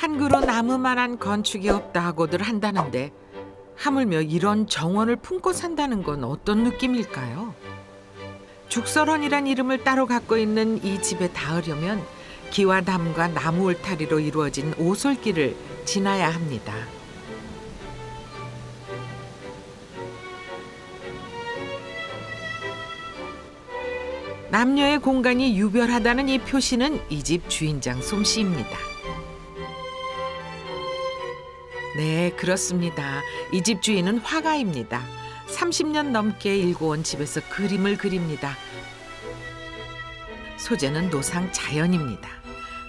한 그루 나무만한 건축이 없다 하고들 한다는데 하물며 이런 정원을 품고 산다는 건 어떤 느낌일까요? 죽설원이란 이름을 따로 갖고 있는 이 집에 닿으려면 기와 담과 나무 울타리로 이루어진 오솔길을 지나야 합니다. 남녀의 공간이 유별하다는 이 표시는 이 집 주인장 솜씨입니다. 네, 그렇습니다. 이 집 주인은 화가입니다. 30년 넘게 일궈온 집에서 그림을 그립니다. 소재는 노상 자연입니다.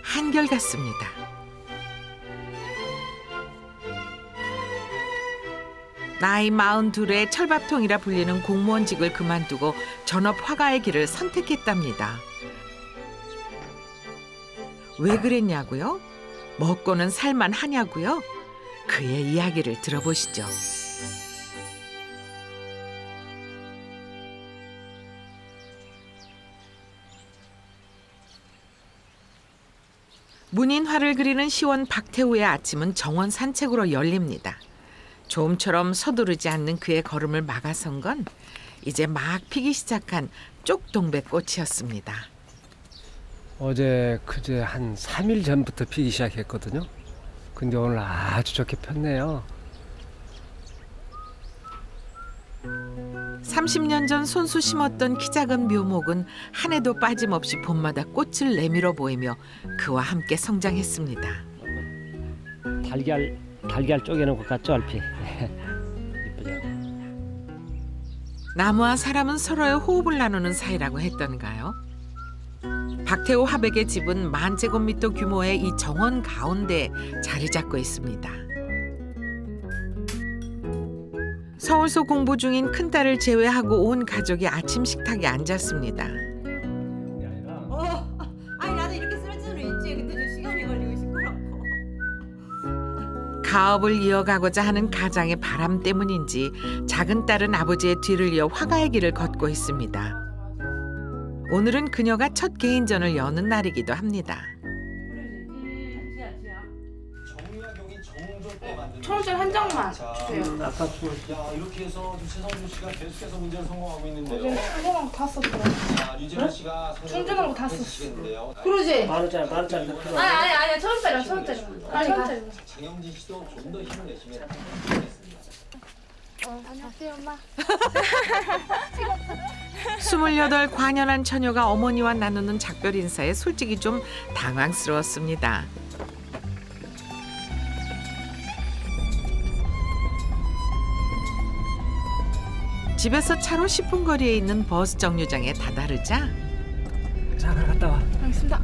한결같습니다. 나이 42에 철밥통이라 불리는 공무원직을 그만두고 전업 화가의 길을 선택했답니다. 왜 그랬냐고요? 먹고는 살만하냐고요? 그의 이야기를 들어보시죠. 문인화를 그리는 시원 박태우의 아침은 정원 산책으로 열립니다. 좀처럼 서두르지 않는 그의 걸음을 막아선 건 이제 막 피기 시작한 쪽동백꽃이었습니다. 어제 그제 한 3일 전부터 피기 시작했거든요. 근데 오늘 아주 좋게 폈네요. 30년 전 손수 심었던 키 작은 묘목은 한 해도 빠짐없이 봄마다 꽃을 내밀어 보이며 그와 함께 성장했습니다. 달걀 쪼개는 것 같죠, 얼핏? 이쁘죠? 나무와 사람은 서로의 호흡을 나누는 사이라고 했던가요? 박태우 화백의 집은 10,000제곱미터 규모의 이 정원 가운데 자리 잡고 있습니다. 서울서 공부 중인 큰딸을 제외하고 온 가족이 아침 식탁에 앉았습니다. 아니 나도 이렇게 쓰러질 수는 있지. 근데 좀 시간이 걸리고 시끄럽고. 가업을 이어가고자 하는 가장의 바람 때문인지 작은 딸은 아버지의 뒤를 이어 화가의 길을 걷고 있습니다. 오늘은 그녀가 첫 개인전을 여는 날이기도 합니다. 초록줄 한 장만 주세요. 야, 이렇게 해서 최성준 씨가 계속해서 문제를 성공하고 있는데요. 충전한 거 다 썼어. 자, 유진아 씨가 충전한 거 다 썼어. 해주시겠는데요. 그러지? 만원짜리 아니, 천원짜리. 천원짜리. 장영진 씨도 좀 더 힘을 내시면 좋겠습니다. 안녕하세요, 엄마. 28 관연한 처녀가 어머니와 나누는 작별 인사에 솔직히 좀 당황스러웠습니다. 집에서 차로 10분 거리에 있는 버스 정류장에 다다르자 자, 갔다 와. 알겠습니다.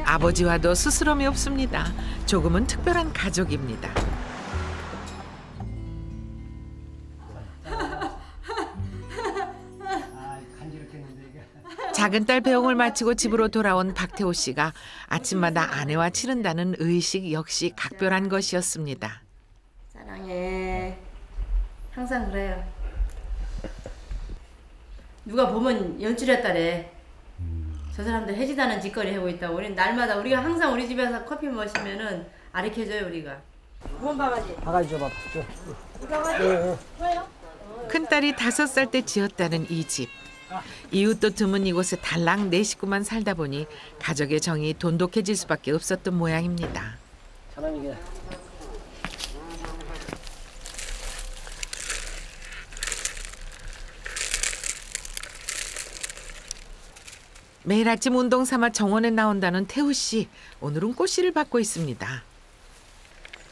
아버지와도 스스럼이 없습니다. 조금은 특별한 가족입니다. 작은 딸 배웅을 마치고 집으로 돌아온 박태우 씨가 아침마다 아내와 치른다는 의식 역시 각별한 것이었습니다. 사랑해. 항상 그래요. 누가 보면 연출했다래. 저 사람들 해지다는 짓거리 하고 있다고. 우리는 날마다 우리가 항상 우리 집에서 커피 마시면은 아리켜줘요 우리가. 뭔 바가지? 바가지 줘봐. 큰딸이 5살 때 지었다는 이 집. 이웃도 드문 이곳에 달랑 4 식구만 살다 보니 가족의 정이 돈독해질 수밖에 없었던 모양입니다. 사람이게. 매일 아침 운동 삼아 정원에 나온다는 태우 씨. 오늘은 꽃씨를 받고 있습니다.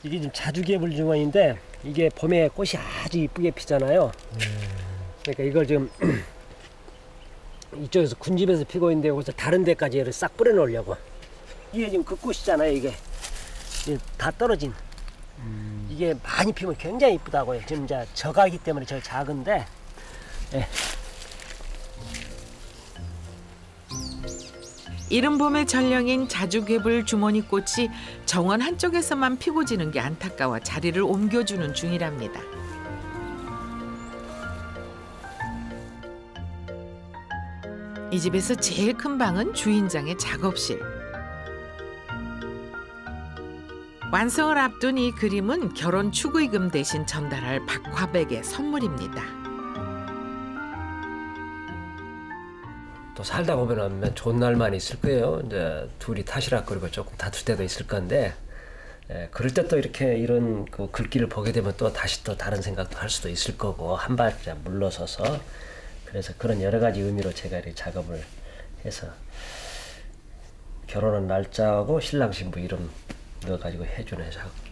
이게 지금 자주개불 정원인데 이게 봄에 꽃이 아주 이쁘게 피잖아요. 그러니까 이걸 지금 이쪽에서 군집에서 피고 있는데 여기서 다른 데까지 얘를 싹 뿌려놓으려고. 이게 지금 그 꽃이잖아요. 이게 다 떨어진. 이게 많이 피면 굉장히 이쁘다고요. 지금 이제 저가기 때문에 저 작은데. 예. 이른 봄의 전령인 자주개불 주머니꽃이 정원 한쪽에서만 피고 지는 게 안타까워 자리를 옮겨주는 중이랍니다. 이 집에서 제일 큰 방은 주인장의 작업실. 완성을 앞둔 이 그림은 결혼 축의금 대신 전달할 박화백의 선물입니다. 또 살다 보면 좋은 날만 있을 거예요. 이제 둘이 타시락거리고 조금 다툴 때도 있을 건데, 그럴 때 또 이렇게 이런 그 글귀를 보게 되면 또 다시 또 다른 생각도 할 수도 있을 거고, 한 발짝 물러서서, 그래서 그런 여러 가지 의미로 제가 이렇게 작업을 해서 결혼한 날짜하고 신랑 신부 이름 넣어가지고 해주는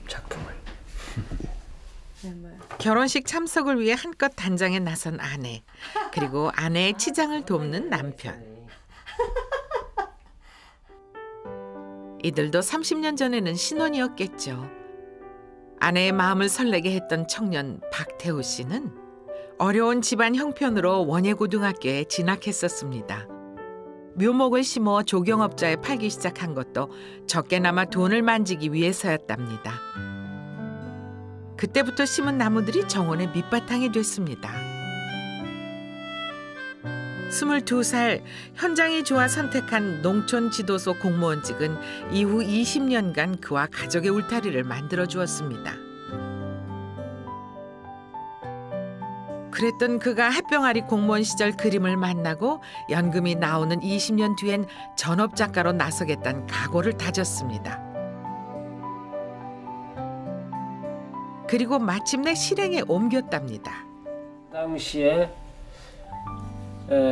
작품을. 결혼식 참석을 위해 한껏 단장에 나선 아내, 그리고 아내의 치장을 돕는 남편. 이들도 30년 전에는 신혼이었겠죠. 아내의 마음을 설레게 했던 청년 박태우 씨는 어려운 집안 형편으로 원예고등학교에 진학했었습니다. 묘목을 심어 조경업자에 팔기 시작한 것도 적게나마 돈을 만지기 위해서였답니다. 그때부터 심은 나무들이 정원의 밑바탕이 됐습니다. 22살 현장이 좋아 선택한 농촌지도소 공무원직은 이후 20년간 그와 가족의 울타리를 만들어 주었습니다. 그랬던 그가 햇병아리 공무원 시절 그림을 만나고 연금이 나오는 20년 뒤엔 전업작가로 나서겠다는 각오를 다졌습니다. 그리고 마침내 실행에 옮겼답니다. 당시에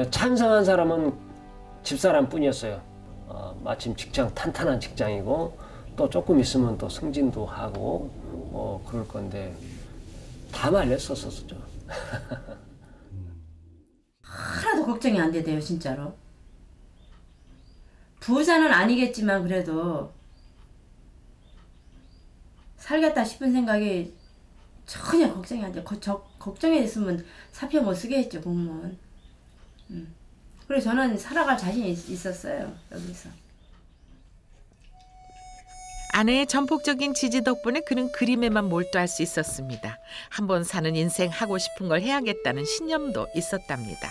찬성한 사람은 집사람뿐이었어요. 마침 직장 탄탄한 직장이고 또 조금 있으면 또 승진도 하고 그럴 건데 다 말렸었었죠. 하나도 걱정이 안 되대요, 진짜로. 부자는 아니겠지만 그래도 살겠다 싶은 생각이 전혀 걱정이 안 돼. 걱정했으면 사표 못 쓰게 했죠, 공무원. 그래서 저는 살아갈 자신이 있었어요, 여기서. 아내의 전폭적인 지지 덕분에 그는 그림에만 몰두할 수 있었습니다. 한번 사는 인생 하고 싶은 걸 해야겠다는 신념도 있었답니다.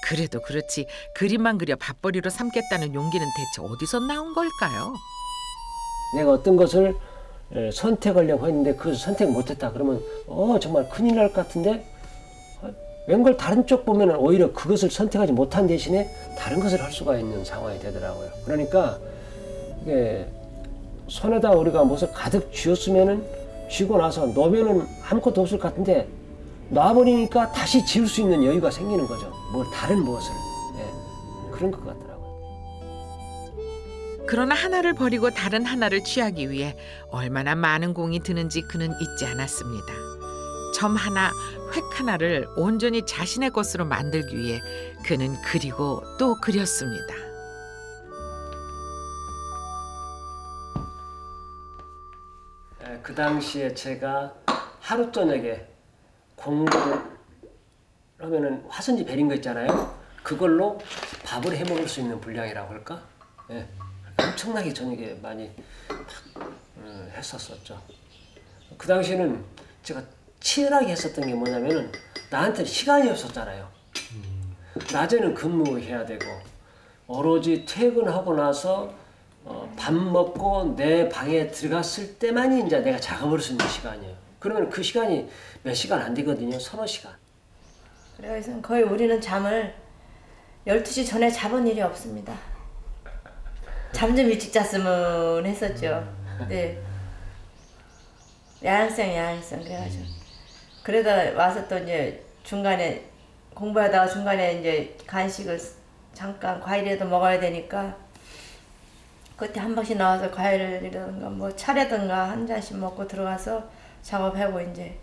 그래도 그렇지 그림만 그려 밥벌이로 삼겠다는 용기는 대체 어디서 나온 걸까요? 내가 어떤 것을 선택하려고 했는데 그 선택 못했다 그러면 정말 큰일 날 것 같은데 웬걸 다른 쪽 보면 오히려 그것을 선택하지 못한 대신에 다른 것을 할 수가 있는 상황이 되더라고요. 그러니까 이게 손에다 우리가 무엇을 가득 쥐었으면은 쥐고 나서 놓으면은 아무것도 없을 것 같은데 놔버리니까 다시 지을 수 있는 여유가 생기는 거죠. 다른 무엇을. 그런 것 같더라고요. 그러나 하나를 버리고 다른 하나를 취하기 위해 얼마나 많은 공이 드는지 그는 잊지 않았습니다. 점 하나, 획 하나를 온전히 자신의 것으로 만들기 위해 그는 그리고 또 그렸습니다. 그 당시에 제가 하루 저녁에 공부를 하면은 화선지 베린 거 있잖아요. 그걸로 밥을 해 먹을 수 있는 분량이라고 할까? 엄청나게 저녁에 많이 했었었죠. 그 당시에는 제가 치열하게 했었던 게 뭐냐면은 나한테 시간이 없었잖아요. 낮에는 근무해야 되고 오로지 퇴근하고 나서 밥 먹고 내 방에 들어갔을 때만이 이제 내가 작업을 할 수 있는 시간이에요. 그러면 그 시간이 몇 시간 안 되거든요. 서너 시간. 그래서 거의 우리는 잠을 12시 전에 자본 일이 없습니다. 잠 좀 일찍 잤으면 했었죠. 네. 야행성 그래가지고 그러다 와서 또 이제 중간에 공부하다가 중간에 이제 간식을 잠깐 과일이라도 먹어야 되니까 그때 한 번씩 나와서 과일이라든가 차라든가 한 잔씩 먹고 들어가서 작업하고 이제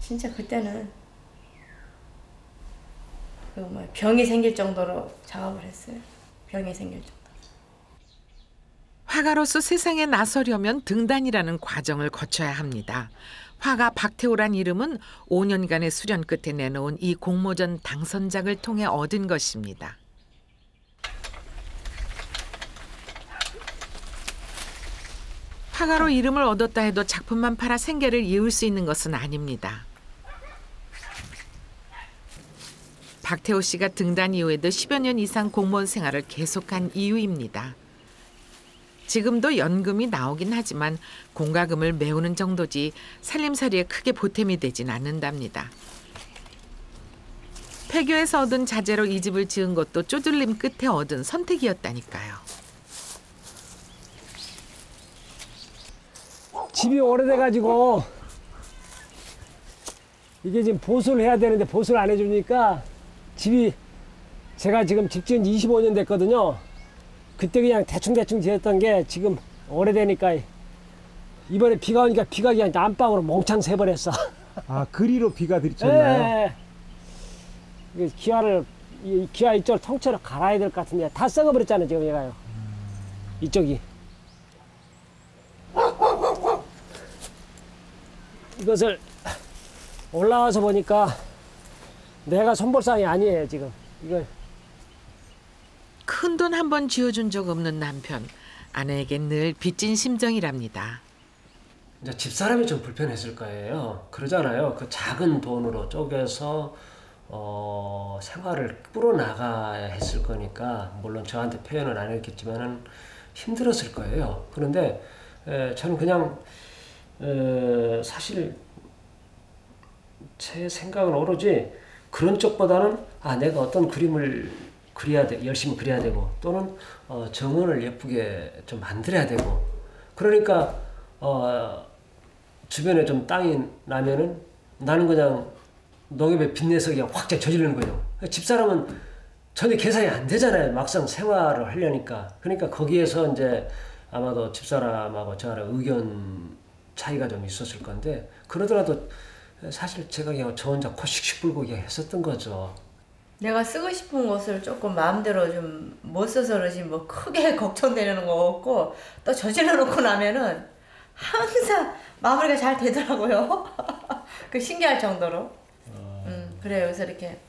진짜 그때는 병이 생길 정도로 작업을 했어요. 병이 생길 정도. 화가로서 세상에 나서려면 등단이라는 과정을 거쳐야 합니다. 화가 박태우란 이름은 5년간의 수련 끝에 내놓은 이 공모전 당선작을 통해 얻은 것입니다. 화가로 이름을 얻었다 해도 작품만 팔아 생계를 이을 수 있는 것은 아닙니다. 박태우 씨가 등단 이후에도 10여 년 이상 공무원 생활을 계속한 이유입니다. 지금도 연금이 나오긴 하지만 공과금을 메우는 정도지 살림살이에 크게 보탬이 되진 않는답니다. 폐교에서 얻은 자재로 이 집을 지은 것도 쪼들림 끝에 얻은 선택이었다니까요. 집이 오래돼가지고 이게 지금 보수를 해야 되는데 보수를 안 해주니까 집이 제가 지금 집 지은 지 25년 됐거든요. 그때 그냥 대충대충 지었던 게 지금 오래되니까 이번에 비가 오니까 비가 그냥 안방으로 몽창 새버렸어. 아, 그리로 비가 들이쳤나요? 네. 이 기아 이쪽을 통째로 갈아야 될 것 같은데 다 썩어버렸잖아요 지금 얘가요. 이쪽이. 이것을 올라와서 보니까 내가 손볼상이 아니에요 지금. 이걸 큰돈 한 번 쥐어준 적 없는 남편. 아내에겐 늘 빚진 심정이랍니다. 이제 집사람이 좀 불편했을 거예요. 그러잖아요. 그 작은 돈으로 쪼개서 생활을 꾸려나가야 했을 거니까 물론 저한테 표현은 안 했겠지만은 힘들었을 거예요. 그런데 저는 그냥 사실 제 생각은 오로지 그런 쪽보다는 내가 어떤 그림을 그려야 돼, 열심히 그려야 되고 또는 정원을 예쁘게 좀 만들어야 되고 그러니까 주변에 좀 땅이 나면은 나는 그냥 농협에 빚내서 그냥 확 저지르는 거죠. 집사람은 전혀 계산이 안 되잖아요. 막상 생활을 하려니까. 그러니까 거기에서 이제 아마도 집사람하고 저랑 의견 차이가 좀 있었을 건데 그러더라도 사실 제가 그냥 저 혼자 코 씩씩 불고 그냥 했었던 거죠. 내가 쓰고 싶은 것을 조금 마음대로 좀 못 써서 그러지 뭐 크게 걱정되는 거 없고 또 저질러 놓고 나면은 항상 마무리가 잘 되더라고요. 그 신기할 정도로. 그래요. 그래서 이렇게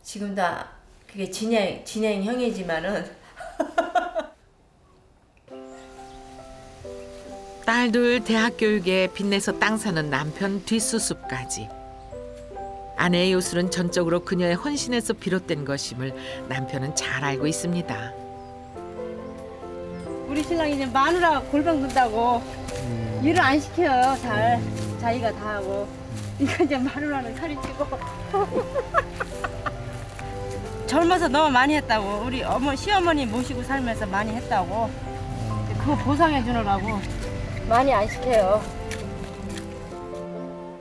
지금 다 그게 진행형이지만은 딸들 대학 교육에 빚내서 땅 사는 남편 뒷수습까지. 아내의 요술은 전적으로 그녀의 헌신에서 비롯된 것임을 남편은 잘 알고 있습니다. 우리 신랑이 이제 마누라 골병 든다고 일을 안 시켜요. 잘 자기가 다 하고. 그러니까 이제 마누라는 살이 찌고. 젊어서 너무 많이 했다고. 우리 시어머니 모시고 살면서 많이 했다고. 그거 보상해 주느라고 많이 안 시켜요.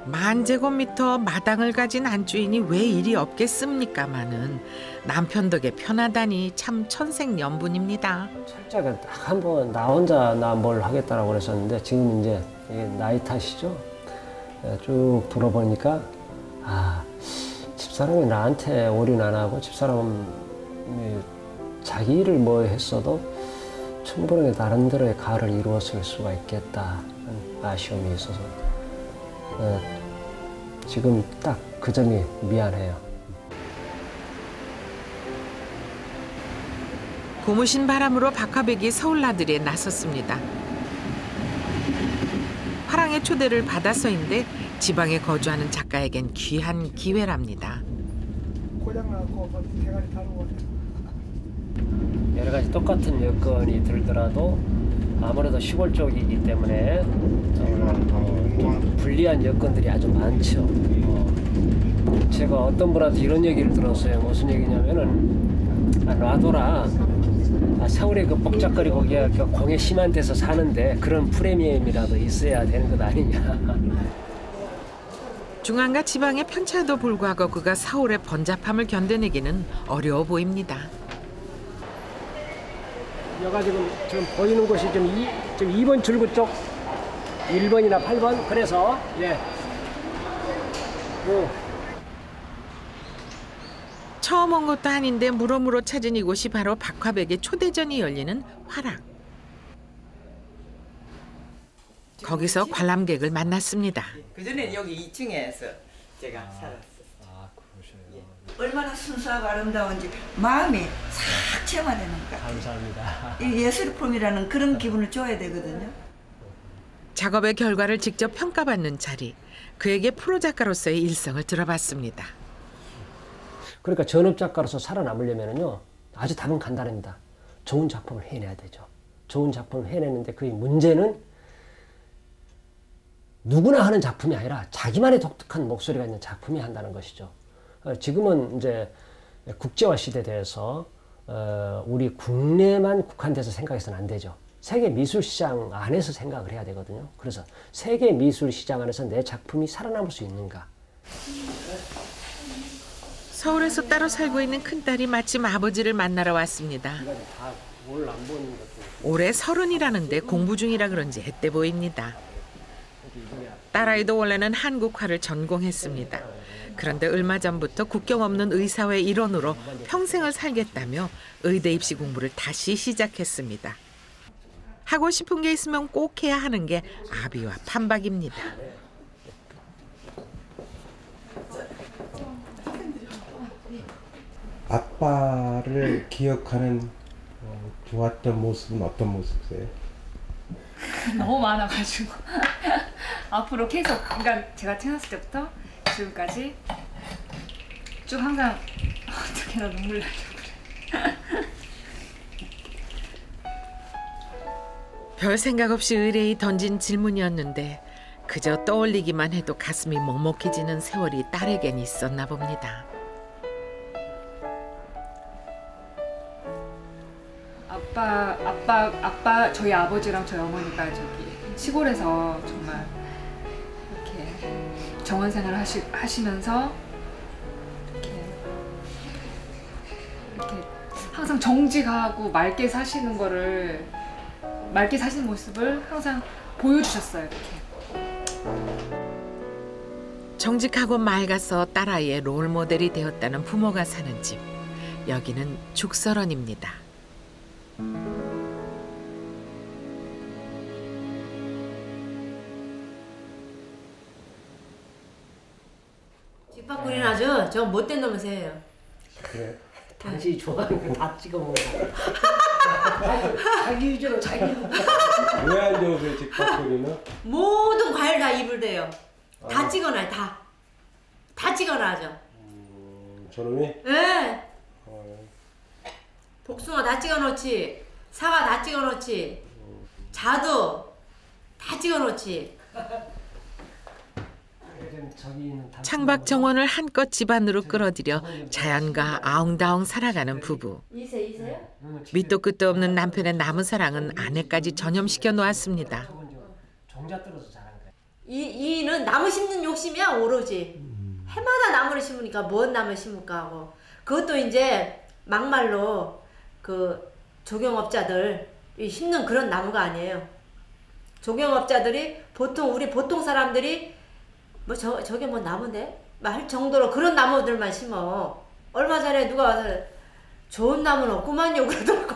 만 제곱미터 마당을 가진 안주인이 왜 일이 없겠습니까마는 남편 덕에 편하다니 참 천생연분입니다. 철저하게 딱 한 번 나 혼자 나 뭘 하겠다라고 그랬었는데 지금 이제 나이 탓이죠. 쭉 돌아보니까 집사람이 나한테 올인 안 하고 집사람이 자기 일을 뭐 했어도 충분히 나름대로의 가를 이루었을 수가 있겠다 하는 아쉬움이 있어서 지금 딱 그 점이 미안해요. 고무신 바람으로 박화백이 서울 나들이에 나섰습니다. 화랑의 초대를 받아서인데 지방에 거주하는 작가에겐 귀한 기회랍니다. 여러 가지 똑같은 여건이 들더라도 아무래도 시골 쪽이기 때문에 좀 불리한 여건들이 아주 많죠. 제가 어떤 분한테 이런 얘기를 들었어요. 무슨 얘기냐면은 놔둬라. 서울에 그 뻑적거리고 그 공해 심한 데서 사는데 그런 프리미엄이라도 있어야 되는 것 아니냐. 중앙과 지방의 편차에도 불구하고 그가 서울의 번잡함을 견뎌내기는 어려워 보입니다. 여가 지금 보이는 곳이 지금 2번 출구 쪽 1번이나 8번 그래서 처음 온 것도 아닌데 물어물어 찾은 이곳이 바로 박화백의 초대전이 열리는 화랑. 거기서 관람객을 만났습니다. 그전에는 여기 2층에서 제가 살았어요. 얼마나 순수하고 아름다운지 마음이 싹 체화되는 것 같아요. 감사합니다. 이 예술품이라는 그런 기분을 줘야 되거든요. 작업의 결과를 직접 평가받는 자리. 그에게 프로 작가로서의 일성을 들어봤습니다. 그러니까 전업 작가로서 살아남으려면요 아주 답은 간단합니다. 좋은 작품을 해내야 되죠. 좋은 작품을 해내는데 그 문제는 누구나 하는 작품이 아니라 자기만의 독특한 목소리가 있는 작품이 한다는 것이죠. 지금은 이제 국제화 시대에 대해서 우리 국내만 국한돼서 생각해서는 안 되죠. 세계 미술 시장 안에서 생각을 해야 되거든요. 그래서 세계 미술 시장 안에서 내 작품이 살아남을 수 있는가. 서울에서 따로 살고 있는 큰딸이 마침 아버지를 만나러 왔습니다. 올해 30이라는데 공부 중이라 그런지 앳돼 보입니다. 딸아이도 원래는 한국화를 전공했습니다. 그런데 얼마 전부터 국경 없는 의사회 일원으로 평생을 살겠다며 의대 입시 공부를 다시 시작했습니다. 하고 싶은 게 있으면 꼭 해야 하는 게 아비와 판박입니다. 아빠를 기억하는 좋았던 모습은 어떤 모습이세요? 너무 많아가지고 앞으로 계속, 그러니까 제가 태어났을 때부터 지금까지 쭉 항상 어떻게 나 눈물 나려고 그래. 별 생각 없이 의뢰이 던진 질문이었는데 그저 떠올리기만 해도 가슴이 먹먹해지는 세월이 딸에겐 있었나 봅니다. 아빠 저희 아버지랑 저희 어머니가 저기 시골에서 정말 이렇게 정원 생활을 하시면서 이렇게 항상 정직하고 맑게 사시는 모습을 항상 보여주셨어요. 이렇게. 정직하고 맑아서 딸아이의 롤모델이 되었다는 부모가 사는 집. 여기는 죽설원입니다. 집밥구리는 아주 저 못된 놈이세요. 그래. 당신이 좋아하는 거 다 찍어 먹어. 자기 위주로 자기. 왜 안 좋으세요, 집밥거리는? 모든 과일 다 입을 대요. 다 찍어놔요, 다. 다 찍어놔죠. 저놈이? 네. 복숭아 다 찍어놓지. 사과 다 찍어놓지. 자두 다 찍어놓지. 창밖 정원을 한껏 집안으로 끌어들여 자연과 아웅다웅 살아가는 부부. 이세요? 밑도 끝도 없는 남편의 나무 사랑은 아내까지 전염시켜 놓았습니다. 이는 나무 심는 욕심이야 오로지. 해마다 나무를 심으니까 뭔 나무를 심을까 하고. 그것도 이제 막말로 그 조경업자들 심는 그런 나무가 아니에요. 조경업자들이 우리 보통 사람들이 뭐 저게 뭐 나무인데? 할 정도로 그런 나무들만 심어. 얼마 전에 누가 와서 좋은 나무는 없구만요 그러더라고.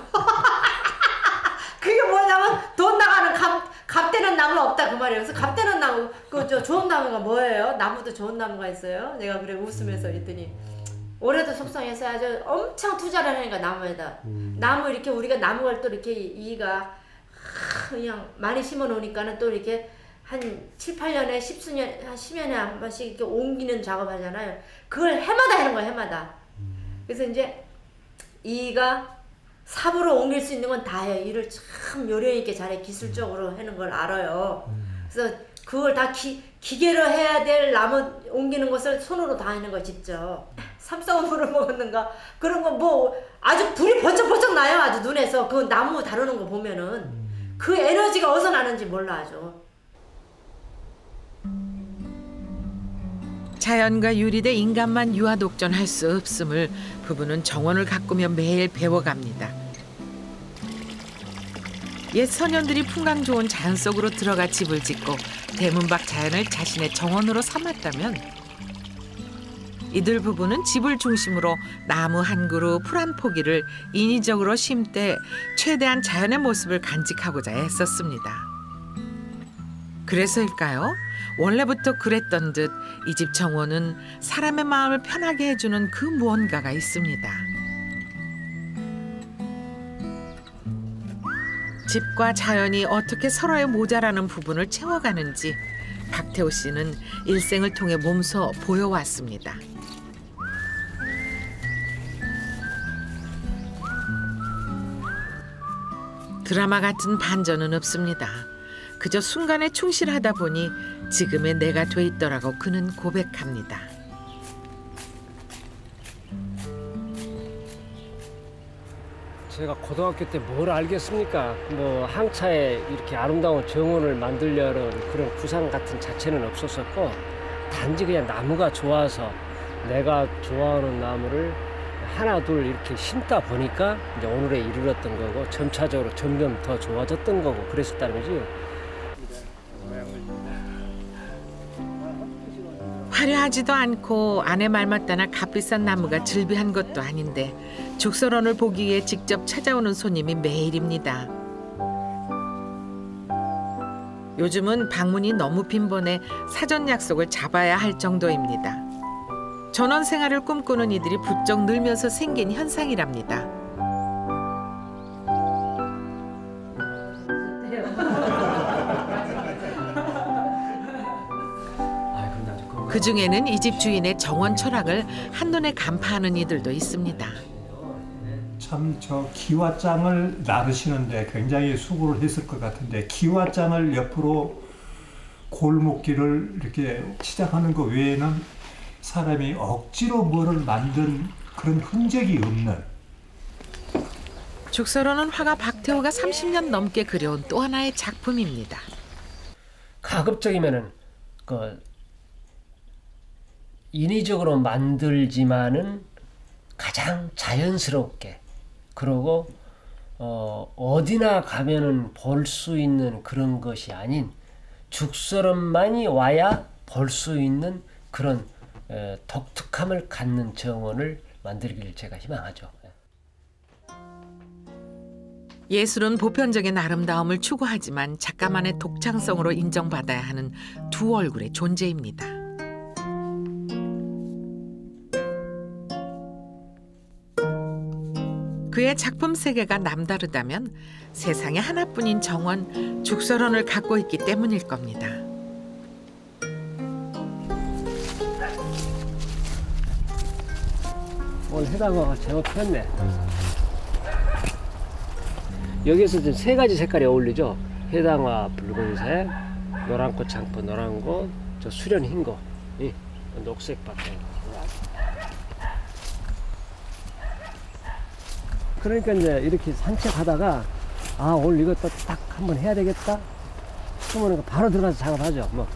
그게 뭐냐면 돈 나가는 값되는 나무는 없다 그 말이에요. 그래서 값되는 나무, 저 좋은 나무가 뭐예요? 나무도 좋은 나무가 있어요? 내가 그래 웃으면서 그랬더니 올해도 속상해서 아주 엄청 투자를 하니까 나무에다. 나무 이렇게 우리가 나무를 또 이렇게 이가 그냥 많이 심어 놓으니까는 또 이렇게 한 7, 8년에 10수년, 한 10년에 한 번씩 이렇게 옮기는 작업하잖아요. 그걸 해마다 하는 거야, 해마다. 그래서 이제 이가 삽으로 옮길 수 있는 건 다 해요. 일을 참 요령 있게 잘해. 기술적으로 하는 걸 알아요. 그래서 그걸 다 기계로 해야 될 나무 옮기는 것을 손으로 다 하는 거예요, 직접. 삼성물을 먹었는가? 그런 거 뭐 아주 불이 번쩍번쩍 나요, 아주 눈에서. 그 나무 다루는 거 보면은. 그 에너지가 어디서 나는지 몰라, 아주. 자연과 유리대 인간만 유아독존할 수 없음을 부부는 정원을 가꾸며 매일 배워갑니다. 옛 소년들이 풍광 좋은 자연 속으로 들어가 집을 짓고 대문밖 자연을 자신의 정원으로 삼았다면 이들 부부는 집을 중심으로 나무 한 그루, 풀 한 포기를 인위적으로 심되 최대한 자연의 모습을 간직하고자 애썼습니다. 그래서일까요? 원래부터 그랬던 듯 이 집 정원은 사람의 마음을 편하게 해주는 그 무언가가 있습니다. 집과 자연이 어떻게 서로의 모자라는 부분을 채워가는지 박태호 씨는 일생을 통해 몸소 보여왔습니다. 드라마 같은 반전은 없습니다. 그저 순간에 충실하다 보니 지금의 내가 돼 있더라고 그는 고백합니다. 제가 고등학교 때 뭘 알겠습니까? 뭐 항차에 이렇게 아름다운 정원을 만들려는 그런 구상 같은 자체는 없었었고, 단지 그냥 나무가 좋아서 내가 좋아하는 나무를 하나 둘 이렇게 심다 보니까 이제 오늘에 이르렀던 거고, 점차적으로 점점 더 좋아졌던 거고 그랬었다는 거지. 화려하지도 않고 아내 말 맞다나 값비싼 나무가 즐비한 것도 아닌데 죽설원을 보기 위해 직접 찾아오는 손님이 매일입니다. 요즘은 방문이 너무 빈번해 사전 약속을 잡아야 할 정도입니다. 전원 생활을 꿈꾸는 이들이 부쩍 늘면서 생긴 현상이랍니다. 그중에는 이 집 주인의 정원 철학을 한눈에 간파하는 이들도 있습니다. 참 저 기와장을 나르시는데 굉장히 수고를 했을 것 같은데, 기와장을 옆으로 골목길을 이렇게 치장하는 것 외에는 사람이 억지로 뭐를 만든 그런 흔적이 없는. 죽설원은 화가 박태호가 30년 넘게 그려온 또 하나의 작품입니다. 가급적이면은 인위적으로 만들지만은 가장 자연스럽게, 그리고 어디나 가면은 볼 수 있는 그런 것이 아닌 죽설원만이 와야 볼 수 있는 그런 독특함을 갖는 정원을 만들기를 제가 희망하죠. 예술은 보편적인 아름다움을 추구하지만 작가만의 독창성으로 인정받아야 하는 두 얼굴의 존재입니다. 그의 작품 세계가 남다르다면 세상에 하나뿐인 정원, 죽설원을 갖고 있기 때문일 겁니다. 오늘 해당화가 제법 폈네. 여기에서 지금 세 가지 색깔이 어울리죠. 해당화 붉은색, 노란꽃 창포 노란꽃, 저 수련 흰거, 녹색 바탕. 그러니까 이제 이렇게 산책하다가 오늘 이것도 딱 한번 해야 되겠다 싶으면 바로 들어가서 작업하죠.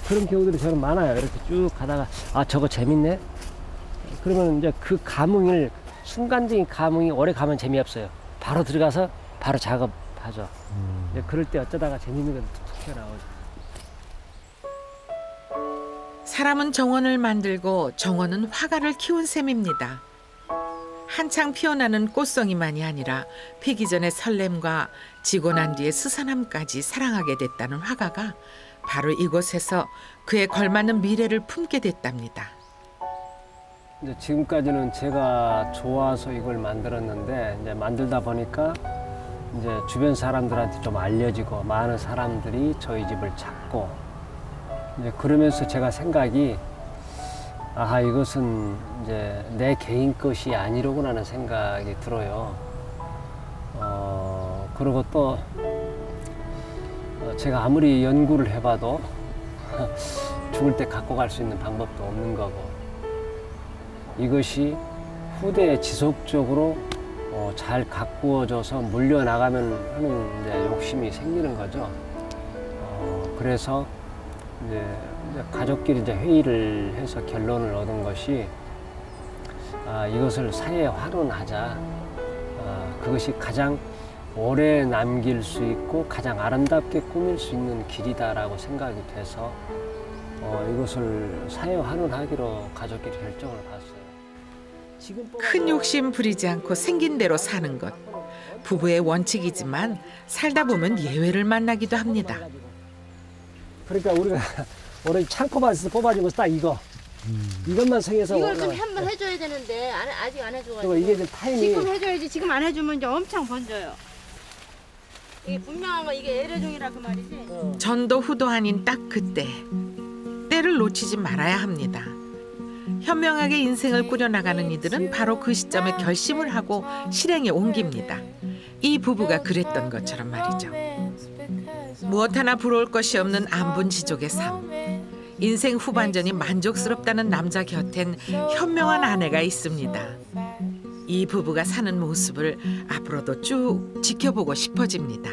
그런 경우들이 저는 많아요. 이렇게 쭉 가다가 저거 재밌네. 그러면 이제 그 감흥을, 순간적인 감흥이 오래 가면 재미없어요. 바로 들어가서 바로 작업하죠. 그럴 때 어쩌다가 재밌는 것도 툭 튀어나오죠. 사람은 정원을 만들고 정원은 화가를 키운 셈입니다. 한창 피어나는 꽃송이만이 아니라 피기 전의 설렘과 지고 난 뒤의 스산함까지 사랑하게 됐다는 화가가 바로 이곳에서 그에 걸맞는 미래를 품게 됐답니다. 이제 지금까지는 제가 좋아서 이걸 만들었는데, 이제 만들다 보니까 이제 주변 사람들한테 좀 알려지고 많은 사람들이 저희 집을 찾고, 이제 그러면서 제가 생각이 이것은 이제 내 개인 것이 아니로구나 하는 생각이 들어요. 그리고 또 제가 아무리 연구를 해봐도 죽을 때 갖고 갈 수 있는 방법도 없는 거고, 이것이 후대에 지속적으로 잘 가꾸어져서 물려나가면 하는 이제 욕심이 생기는 거죠. 그래서 이제 가족끼리 이제 회의를 해서 결론을 얻은 것이 이것을 사회에 환원하자. 그것이 가장 오래 남길 수 있고 가장 아름답게 꾸밀 수 있는 길이다라고 생각이 돼서 이것을 사회에 환원하기로 가족끼리 결정을 봤어요. 큰 욕심 부리지 않고 생긴 대로 사는 것. 부부의 원칙이지만 살다 보면 예외를 만나기도 합니다. 그러니까 우리가 올해 창고밭에서 뽑아준 거 딱 이거. 이것만 생겨서 이걸 좀 한번 해줘야 되는데 아직 안 해줘가지고. 이게 좀 타임이. 지금 해줘야지. 지금 안 해주면 이제 엄청 번져요. 이게 분명한 거 이게 애래종이라 그 말이지. 전도 후도 아닌 딱 그때 때를 놓치지 말아야 합니다. 현명하게 인생을 꾸려나가는 이들은 바로 그 시점에 결심을 하고 실행에 옮깁니다. 이 부부가 그랬던 것처럼 말이죠. 무엇 하나 부러울 것이 없는 안분지족의 삶. 인생 후반전이 만족스럽다는 남자 곁엔 현명한 아내가 있습니다. 이 부부가 사는 모습을 앞으로도 쭉 지켜보고 싶어집니다.